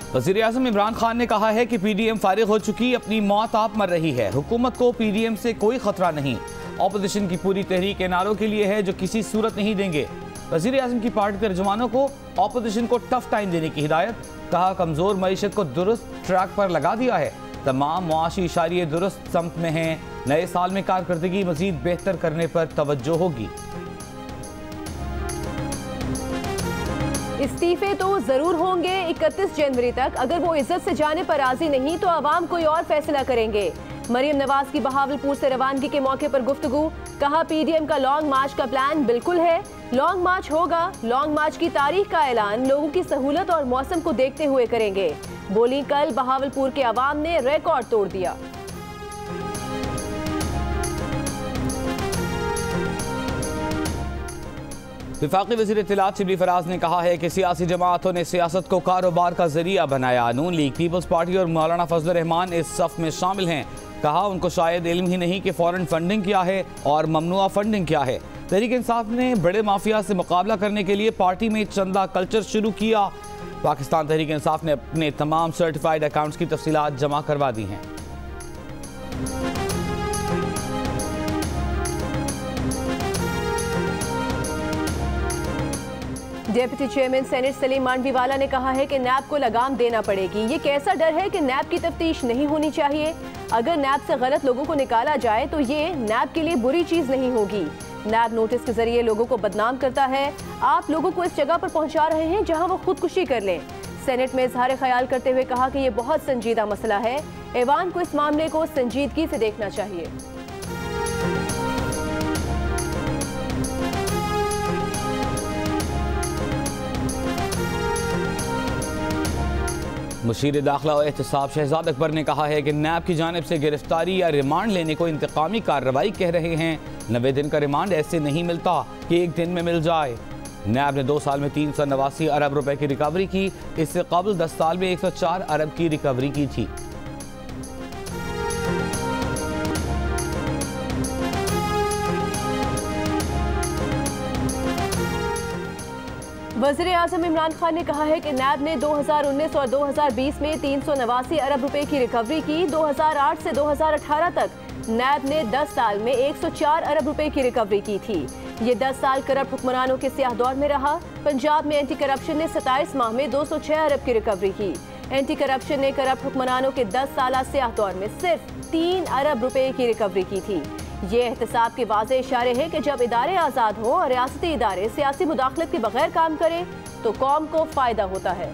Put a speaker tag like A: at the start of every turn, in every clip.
A: वज़ीर-ए-आज़म इमरान खान ने कहा है कि PDM फारिग हो चुकी, अपनी मौत आप मर रही है। हुकूमत को PDM से कोई खतरा नहीं। ऑपोजिशन की पूरी तहरीक NRO के लिए है जो किसी सूरत नहीं देंगे। वज़ीर-ए-आज़म की पार्टी के रजमानों को ऑपोजिशन को टफ टाइम देने की हिदायत। कहा कमज़ोर मईशत को दुरुस्त ट्रैक पर लगा दिया है। तमाम मुआशी इशारे दुरुस्त समत में हैं। नए साल में कारकर्दगी मजीद बेहतर करने पर तवज्जो होगी।
B: इस्तीफे तो जरूर होंगे 31 जनवरी तक। अगर वो इज्जत से जाने पर राजी नहीं तो आवाम कोई और फैसला करेंगे। मरियम नवाज की बहावलपुर से रवानगी के मौके पर गुफ्तगू। कहा PDM का लॉन्ग मार्च का प्लान बिल्कुल है, लॉन्ग मार्च होगा। लॉन्ग मार्च की तारीख का ऐलान लोगों की सहूलत और मौसम को देखते हुए करेंगे। बोली कल बहावलपुर के अवाम ने रिकॉर्ड तोड़ दिया।
A: वफाकी वज़ीर इत्तलात शिबली फराज ने कहा है कि सियासी जमातों ने सियासत को कारोबार का जरिया बनाया। नून लीग, पीपल्स पार्टी और मौलाना फजल रहमान इस सफ में शामिल हैं। कहा उनको शायद इल्म ही नहीं कि फॉरेन फंडिंग क्या है और ममनुआ फंडिंग क्या है। तहरीक इंसाफ ने बड़े माफिया से मुकाबला करने के लिए पार्टी में चंदा कल्चर शुरू किया। पाकिस्तान तहरीक इंसाफ ने अपने तमाम सर्टिफाइड अकाउंट्स की तफसीलात जमा करवा दी हैं।
B: Deputy chairman senate Salim Mandviwala ने कहा है कि नैब को लगाम देना पड़ेगी। ये कैसा डर है कि नैब की तफ्तीश नहीं होनी चाहिए। अगर नैब से गलत लोगों को निकाला जाए तो ये नैब के लिए बुरी चीज नहीं होगी। नैब नोटिस के जरिए लोगों को बदनाम करता है। आप लोगों को इस जगह पर पहुंचा रहे हैं जहां वो खुदकुशी कर लें। सेनेट में इजहार ख्याल करते हुए कहा कि ये बहुत संजीदा मसला है। ऐवान को इस मामले को संजीदगी से देखना चाहिए।
A: मुशीर दाखिला और एहतसाब शहजाद अकबर ने कहा है कि नैब की जानिब से गिरफ्तारी या रिमांड लेने को इंतकामी कार्रवाई कह रहे हैं। 90 दिन का रिमांड ऐसे नहीं मिलता कि एक दिन में मिल जाए। नैब ने 2 साल में 389 अरब रुपए की रिकवरी की। इससे कबल 10 साल में 104 अरब की रिकवरी की थी।
B: वज़ीर-ए-आज़म इमरान खान ने कहा है कि नैब ने 2019 और 2020 में 389 अरब रुपए की रिकवरी की। 2008 से 2018 तक नैब ने 10 साल में 104 अरब रुपए की रिकवरी की थी। ये 10 साल करप्ट हुक्मरानों के स्याह दौर में रहा। पंजाब में एंटी करप्शन ने 27 माह में 206 अरब की रिकवरी की। एंटी करप्शन ने करप्ट हुक्मरानों के 10 साल स्याह दौर में सिर्फ 3 अरब रुपए की रिकवरी की थी। ये एहतसाब के वाज़े इशारे हैं कि जब इदारे आज़ाद हो और रियासती इदारे सियासी मुदाखलत के बगैर काम करें तो कौम को फायदा होता है।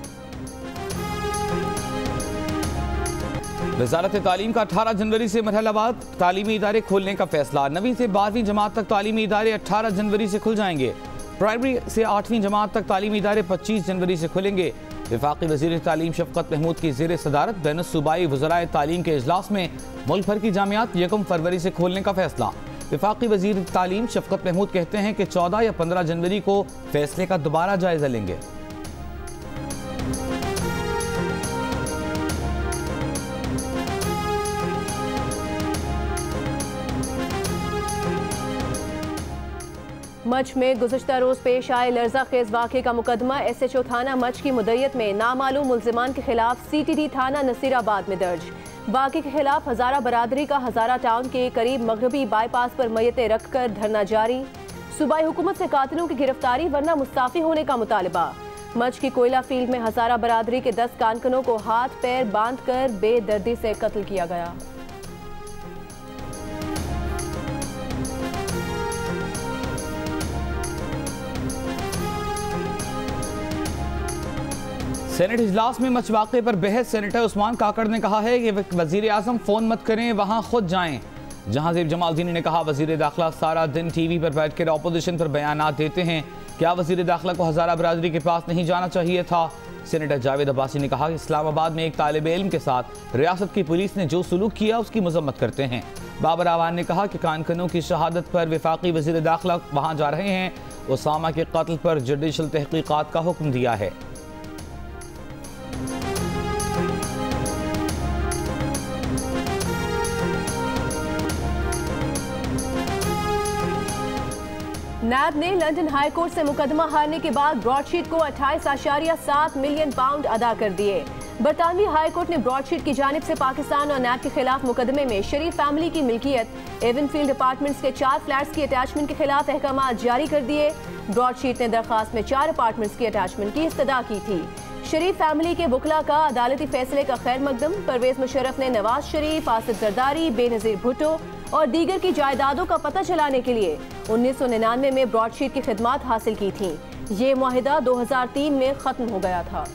A: वज़ारत तालीम का 18 जनवरी से मरहलावार तालीमी इदारे खोलने का फैसला। 9वीं से 12वीं जमात तक तालीमी इदारे 18 जनवरी से खुल जाएंगे। प्राइमरी से 8वीं जमात तक तालीमी इदारे 25 जनवरी से खुलेंगे। वफाकी वज़ीर तालीम शफ़क़त महमूद की ज़ेर सदारत बैनुल सूबाई वज़राए तालीम के इजलास में मुल्क भर की जामियात 1 फरवरी से खोलने का फैसला। वफाकी वज़ीर तालीम शफ़क़त महमूद कहते हैं कि 14 या 15 जनवरी को फैसले का दोबारा जायजा लेंगे।
B: मच में गुज़श्ता रोज़ पेश आए लर्जा खेज वाक़े का मुकदमा SHO थाना मच की मुद्दत में नामालूम मुल्ज़िमान के खिलाफ CTD थाना नसीराबाद में दर्ज। वाक़े के खिलाफ हज़ारा बरादरी का हज़ारा टाउन के करीब मगरबी बाईपास पर मैयतें रख कर धरना जारी। सूबाई हुकूमत से कातिलों की गिरफ्तारी वरना मुस्ताफ़ी होने का मुतालबा। मच की कोयला फील्ड में हज़ारा बरादरी के 10 कारकुनों को हाथ पैर बांध कर बेदर्दी से कत्ल किया गया।
A: सेनेट इजलास में मच वाक़े पर बहस। सेनेटर उस्मान काकड़ ने कहा है कि वज़ीर-ए-आज़म फ़ोन मत करें, वहाँ खुद जाएं। जहांज़ीब जमालदीनी ने कहा वज़ीर दाखिला सारा दिन TV पर बैठ कर अपोजिशन पर बयानात देते हैं, क्या वज़ीर दाखिला को हज़ारा बरादरी के पास नहीं जाना चाहिए था। सेनेटर जावेद अब्बासी ने कहा कि इस्लामाबाद में एक तालिब इल्म के साथ रियासत की पुलिस ने जो सलूक किया उसकी मजम्मत करते हैं। बाबर आवान ने कहा कि कारकुनों की शहादत पर वफाकी वज़ीर दाखिला वहाँ जा रहे हैं। उसामा के कत्ल पर जुडिशल तहकीकात का हुक्म दिया है।
B: नैब ने लंदन हाई कोर्ट से मुकदमा हारने के बाद ब्रॉडशीट को 28.7 मिलियन पाउंड अदा कर दिए। बरतानवी हाई कोर्ट ने ब्रॉडशीट की जानिब से पाकिस्तान और नैब के खिलाफ मुकदमे में शरीफ फैमिली की मिल्कियत एवनफील्ड अपार्टमेंट्स के 4 फ्लैट्स की अटैचमेंट के खिलाफ अहकाम जारी कर दिए। ब्रॉडशीट ने दरखास्त में 4 अपार्टमेंट्स की अटैचमेंट की इस्तदा की थी। शरीफ फैमिली के वकला का अदालती फैसले का खैर मकदम। परवेज मुशर्रफ ने नवाज शरीफ, आसिफ जरदारी, बेनजीर भुट्टो और दीगर की जायदादों का पता चलाने के लिए 1999 में ब्रॉडशीट की खिदमात हासिल की थी। ये मुआहिदा 2003 में खत्म हो गया था।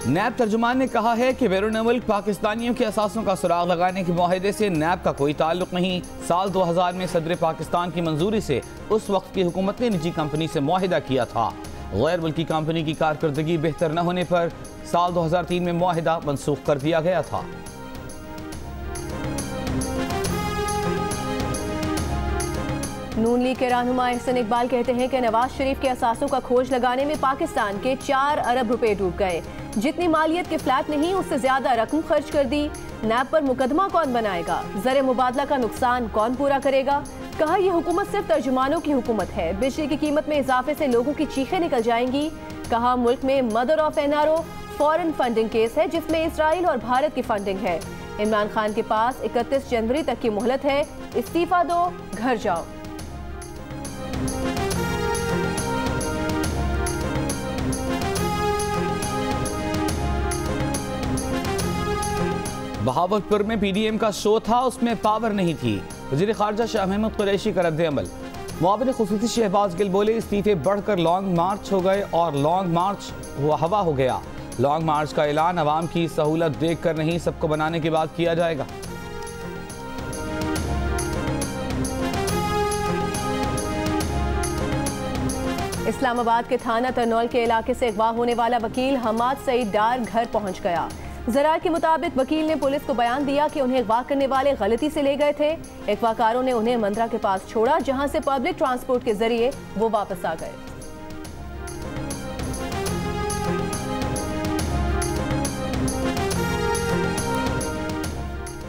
A: नैब तर्जुमान ने कहा है कि बैरून मुल्क पाकिस्तानियों के असासों का सुराग लगाने के मुआहिदे से नैब का कोई ताल्लुक नहीं। साल 2000 में सदर पाकिस्तान की मंजूरी से उस वक्त की हुकूमत ने निजी कंपनी से मुआहिदा किया था। गैर मुल्की कंपनी की कारकर्दगी बेहतर न होने पर साल 2003 में मुआहिदा मनसूख कर दिया गया था।
B: नून लीग के रहनुमा एहसन इकबाल कहते हैं कि नवाज शरीफ के असासों का खोज लगाने में पाकिस्तान के 4 अरब रुपए डूब गए। जितनी मालियत के फ्लैट नहीं उससे ज्यादा रकम खर्च कर दी। नैब पर मुकदमा कौन बनाएगा? ज़र मुबादला का नुकसान कौन पूरा करेगा? कहा यह हुकूमत सिर्फ तर्जुमानों की हुकूमत है। बिजली की कीमत में इजाफे से लोगों की चीखें निकल जाएंगी। कहा मुल्क में mother of NRO foreign funding case है जिसमें इसराइल और भारत की फंडिंग है। इमरान खान के पास 31 जनवरी तक की मोहलत है। इस्तीफा दो, घर जाओ।
A: बहावलपुर में पीडीएम का शो था, उसमें पावर नहीं थी। वज़ीर ख़ारजा शाह महमूद कुरैशी का रद्द-ए-अमल। मुआविन ख़ुसूसी शहबाज गिल बोले इस्तीफे बढ़कर लॉन्ग मार्च हो गए और लॉन्ग मार्च हवा हो गया। लॉन्ग मार्च का ऐलान अवाम की सहूलत देख कर नहीं सबको बनाने के बाद किया जाएगा।
B: इस्लामाबाद के थाना तरनौल के इलाके से अगवा होने वाला वकील हमाद सईद डार घर पहुंच गया। ज़राए के मुताबिक वकील ने पुलिस को बयान दिया कि उन्हें अगवा करने वाले गलती से ले गए थे। अगवाकारों ने उन्हें मंदरा के पास छोड़ा जहां से पब्लिक ट्रांसपोर्ट के जरिए वो वापस आ गए।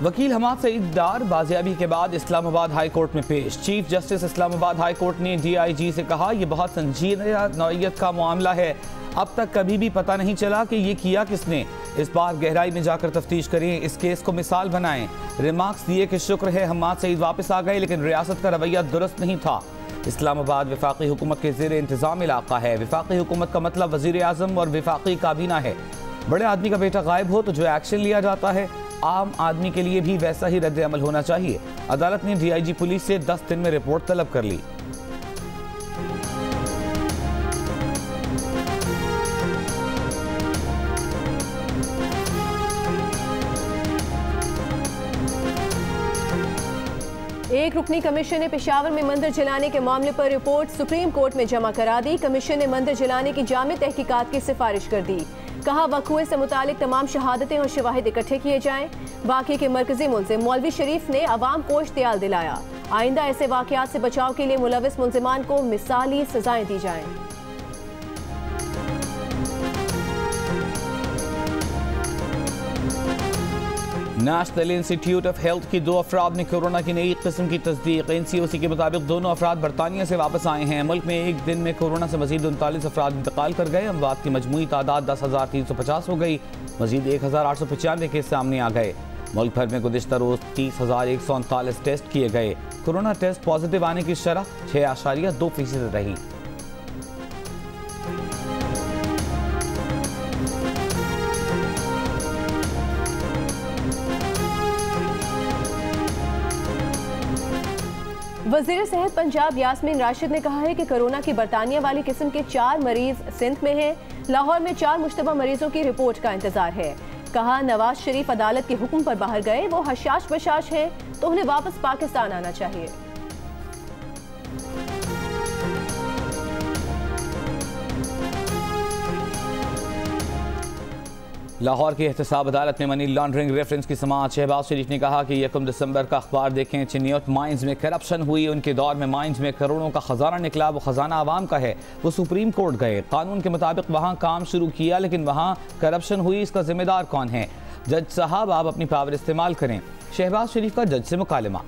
A: वकील हमाद सईद डार बाजियाबी के बाद इस्लामाबाद हाई कोर्ट में पेश। Chief justice Islamabad high court ने DIG से कहा यह बहुत संजीदा नौइयत का मामला है। अब तक कभी भी पता नहीं चला कि ये किया किसने। इस बार गहराई में जाकर तफ्तीश करें, इस केस को मिसाल बनाएं। रिमार्क्स दिए कि शुक्र है हमाद सईद वापस आ गए लेकिन रियासत का रवैया दुरुस्त नहीं था। इस्लामाबाद वफाकी हुकूमत के ज़ेर इंतज़ाम इलाका है। वफाकी हुकूमत का मतलब वज़ीर आज़म और वफाकी काबीना है। बड़े आदमी का बेटा गायब हो तो जो एक्शन लिया जाता है आम आदमी के लिए भी वैसा ही रद्द अमल होना चाहिए। अदालत ने DIG पुलिस से 10 दिन में रिपोर्ट तलब कर ली।
B: एक रुकनी कमीशन ने पेशावर में मंदिर जलाने के मामले पर रिपोर्ट सुप्रीम कोर्ट में जमा करा दी। कमीशन ने मंदिर जलाने की जामे तहकीकात की सिफारिश कर दी। कहा वक़ुए से मुतालिक तमाम शहादतें और शवाहिद इकट्ठे किए जाएं। वाक़े के मरकजी मुल्ज़िम मौलवी शरीफ ने अवाम को इश्तियाल दिलाया। आइंदा ऐसे वाक़यात से बचाव के लिए मुलविस मुल्ज़िमान को मिसाली सजाएं दी जाएं।
A: नेशनल इंस्टीट्यूट ऑफ हेल्थ की 2 अफराद ने कोरोना की नई किस्म की तस्दीक। NCOC के मुताबिक दोनों अफराद बरतानिया से वापस आए हैं। मुल्क में एक दिन में कोरोना से मजीद 39 अफराद इंतकाल कर गए। अमवात की मजमूई तादाद 10,350 हो गई। मजीद 1,895 केस सामने आ गए। मुल्क भर में गुज़िश्ता रोज 30,139 टेस्ट किए गए। कोरोना टेस्ट पॉजिटिव आने की शरह 6.2% रही।
B: वज़ीर सेहत पंजाब यास्मीन राशिद ने कहा है कि कोरोना की बरतानिया वाली किस्म के 4 मरीज सिंध में हैं। लाहौर में 4 मुश्तबा मरीजों की रिपोर्ट का इंतजार है। कहा नवाज शरीफ अदालत के हुक्म पर बाहर गए, वो हशाश बशाश है तो उन्हें वापस पाकिस्तान आना चाहिए।
A: लाहौर की एहतसाब अदालत में मनी लॉन्ड्रिंग रेफरेंस की समाअत। शहबाज शरीफ ने कहा कि 1 दिसंबर का अखबार देखें। चिन्नियत माइंस में करप्शन हुई, उनके दौर में माइंस में करोड़ों का खजाना निकला। वो खजाना आवाम का है। वो सुप्रीम कोर्ट गए, कानून के मुताबिक वहाँ काम शुरू किया लेकिन वहाँ करप्शन हुई, इसका जिम्मेदार कौन है? जज साहब आप अपनी पावर इस्तेमाल करें। शहबाज शरीफ का जज से मुकालमा।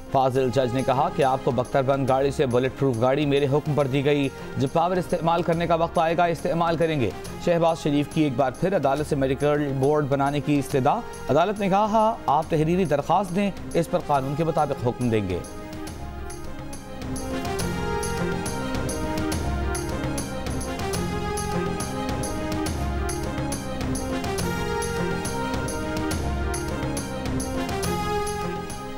A: फाजिल जज ने कहा कि आपको बख्तरबंद गाड़ी से बुलेट प्रूफ गाड़ी मेरे हुक्म पर दी गई, जब पावर इस्तेमाल करने का वक्त आएगा इस्तेमाल करेंगे। शहबाज शरीफ की एक बार फिर अदालत से मेडिकल बोर्ड बनाने की इस्तदा। अदालत ने कहा आप तहरीरी दरख्वास्त दें, इस पर कानून के मुताबिक हुक्म देंगे।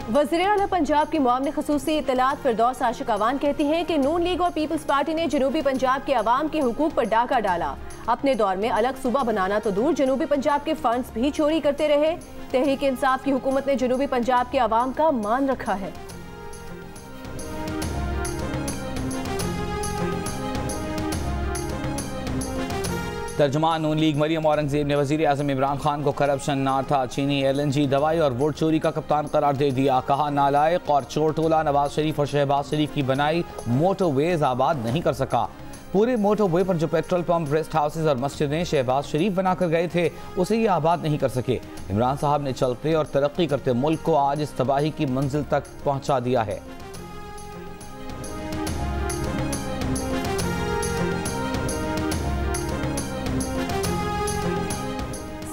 B: वज़ीर-ए-आला पंजाब की मुआविन ख़ुसूसी इत्तलात फिरदौस आशिक अवान कहती हैं कि नून लीग और पीपल्स पार्टी ने जनूबी पंजाब के अवाम के हुकूक पर डाका डाला। अपने दौर में अलग सूबा बनाना तो दूर, जनूबी पंजाब के फंड्स भी चोरी करते रहे। तहरीक इंसाफ की हुकूमत ने जनूबी पंजाब के अवाम का मान रखा है।
A: तर्जुमान नून लीग मरियम औरंगजेब ने वज़ीर आज़म इमरान खान को करप्शन, नाथा, चीनी, LNG, दवाई और वोट चोरी का कप्तान करार दे दिया। कहा नालायक और चोर टोला नवाज शरीफ और शहबाज शरीफ की बनाई मोटरवेज आबाद नहीं कर सका। पूरे मोटरवे पर जो पेट्रोल पंप, रेस्ट हाउसेज और मस्जिदें शहबाज शरीफ बनाकर गए थे उसे ये आबाद नहीं कर सके। इमरान साहब ने चलते और तरक्की करते मुल्क को आज इस तबाही की मंजिल तक पहुँचा दिया है।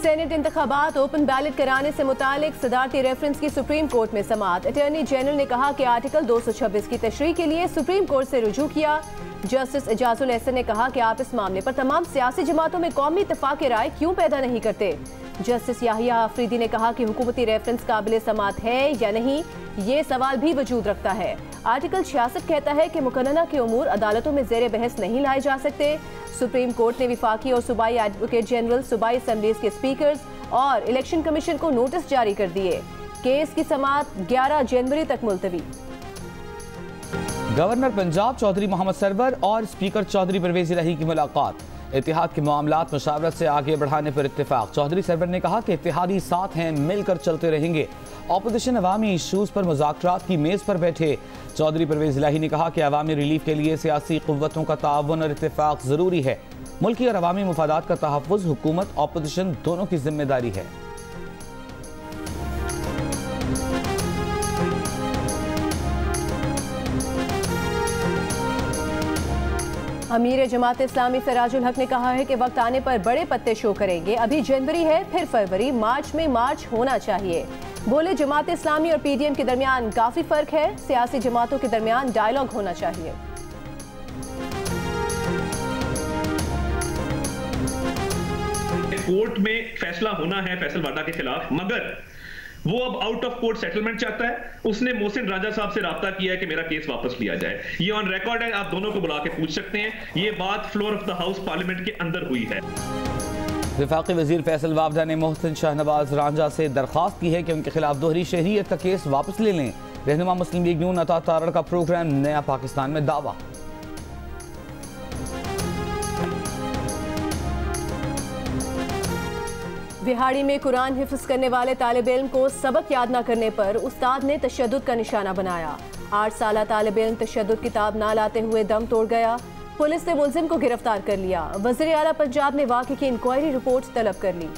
B: सेनेट इंतखाबात ओपन बैलेट कराने से मुतालिक सदारती रेफरेंस की सुप्रीम कोर्ट में समाअत। अटॉर्नी जनरल ने कहा कि आर्टिकल 226 की तशरीह के लिए सुप्रीम कोर्ट से रुजू किया। जस्टिस एजाजुल एहसन ने कहा कि आप इस मामले पर तमाम सियासी जमातों में कौमी इत्तेफाक राय क्यों पैदा नहीं करते। जस्टिस याहिया अफरीदी ने कहा कि हुकूमती रेफरेंस काबिल समाअत है या नहीं, ये सवाल भी वजूद रखता है। आर्टिकल 66 कहता है कि मुकन्नना के उमूर अदालतों में ज़ेर बहस नहीं लाए जा सकते। सुप्रीम कोर्ट ने विफाकी और सूबाई एडवोकेट जनरल, सूबाई असम्बलीज के स्पीकर्स और इलेक्शन कमीशन को नोटिस जारी कर दिए। केस की समाअत 11 जनवरी तक मुलतवी।
A: गवर्नर पंजाब चौधरी मोहम्मद सरवर और स्पीकर चौधरी परवेज इलाही की मुलाकात। इत्तेहाद के मामलात मुशावरत से आगे बढ़ाने पर इत्तेफाक। चौधरी सरवर ने कहा कि इत्तेहादी साथ हैं, मिलकर चलते रहेंगे। ऑपोजिशन अवामी इशूज़ पर मुज़ाकरात की मेज़ पर बैठे। चौधरी परवेज इलाही ने कहा कि अवामी रिलीफ के लिए सियासी क़ुव्वतों का ताअवुन और इत्तेफाक ज़रूरी है। मुल्की और अवामी मुफादात का तहफ़्फ़ुज़ हुकूमत ऑपोजिशन दोनों की जिम्मेदारी है।
B: अमीर जमात इस्लामी सराजुल हक ने कहा है कि वक्त आने पर बड़े पत्ते शो करेंगे। अभी जनवरी है, फिर फरवरी, मार्च में मार्च होना चाहिए। बोले जमात इस्लामी और PDM के दरमियान काफी फर्क है, सियासी जमातों के दरमियान डायलॉग होना चाहिए।
C: कोर्ट में फैसला होना है फैसल वादा के खिलाफ, मगर वो अब आउट ऑफ कोर्ट सेटलमेंट चाहता है। उसने मोहसिन राजा साहब से राब्ता किया है कि मेरा केस वापस लिया जाए। ये ऑन रिकॉर्ड है, आप दोनों को बुला के पूछ सकते हैं। ये बात floor of the house parliament के अंदर हुई है।
A: वफाकी वजीर फैसल वावदा ने मोहसिन शाहनवाज रांझा से दरख्वास्त की है कि उनके खिलाफ दोहरी शहरियत का केस वापस ले लें। रहनुमा मुस्लिम लीग नून अता तारड़ का प्रोग्राम नया पाकिस्तान में दावा।
B: बिहाड़ी में कुरान हिफ्ज करने वाले तालिब इल्म को सबक याद न करने पर उस्ताद ने तशद्दुद का निशाना बनाया। 8 साला तालिब इल्म तशद्दुद किताब ना लाते हुए दम तोड़ गया। पुलिस ने मुलजिम को गिरफ्तार कर लिया। वज़ीर आला पंजाब ने वाक़े की इंक्वायरी रिपोर्ट तलब कर ली।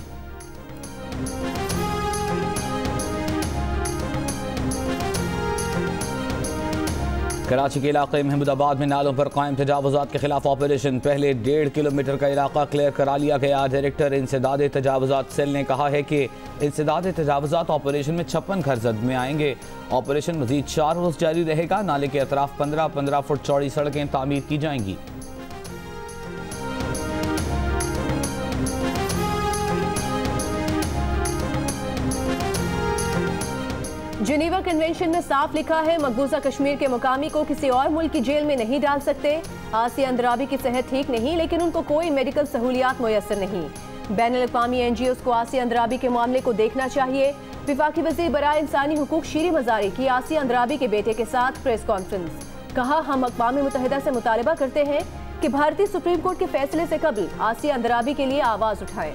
A: कराची के इलाके महमूदाबाद में नालों पर कायम तजावुज़ात के खिलाफ ऑपरेशन। पहले 1.5 किलोमीटर का इलाका क्लियर करा लिया गया। डायरेक्टर इंसदाद तजावुज़ात सेल ने कहा है कि इंसदाद तजावुज़ात ऑपरेशन में 56 घर जद में आएंगे। ऑपरेशन मजीद 4 रोज़ जारी रहेगा। नाले के अतराफ 15-15 फुट चौड़ी सड़कें तामीर की जाएंगी।
B: जिनेवा कन्वेंशन में साफ लिखा है मकबूजा कश्मीर के मुकामी को किसी और मुल्क की जेल में नहीं डाल सकते। आसिया अंद्राबी की सेहत ठीक नहीं, लेकिन उनको कोई मेडिकल सहूलियात मुयस्सर नहीं। बैनुल-अक़वामी NGOs को आसिया अंद्राबी के मामले को देखना चाहिए। विफाकी वज़ीर बराए इंसानी हुकूक शीरी मज़ारी की आसिया अंद्राबी के बेटे के साथ प्रेस कॉन्फ्रेंस। कहा हम अक़वाम मुत्तहिदा से मुतालबा करते हैं कि भारतीय सुप्रीम कोर्ट के फैसले से कबल आसिया अंद्राबी के लिए आवाज उठाएं।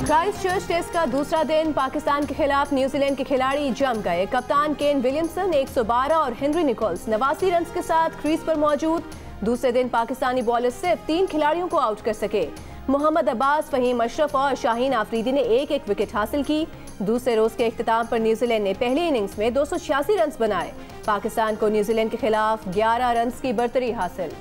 B: क्राइस्टचर्च टेस्ट का दूसरा दिन पाकिस्तान के खिलाफ न्यूजीलैंड के खिलाड़ी जम गए। कप्तान केन विलियमसन 112 और हेनरी निकोल्स 89 रन के साथ क्रीज पर मौजूद। दूसरे दिन पाकिस्तानी बॉलर सिर्फ 3 खिलाड़ियों को आउट कर सके। मोहम्मद अब्बास, फहीम अशरफ और शाहीन आफरीदी ने एक एक विकेट हासिल की। दूसरे रोज के इख्तिताम पर न्यूजीलैंड ने पहली इनिंग्स में 286 रन बनाए। पाकिस्तान को न्यूजीलैंड के खिलाफ 11 रन की बरतरी हासिल।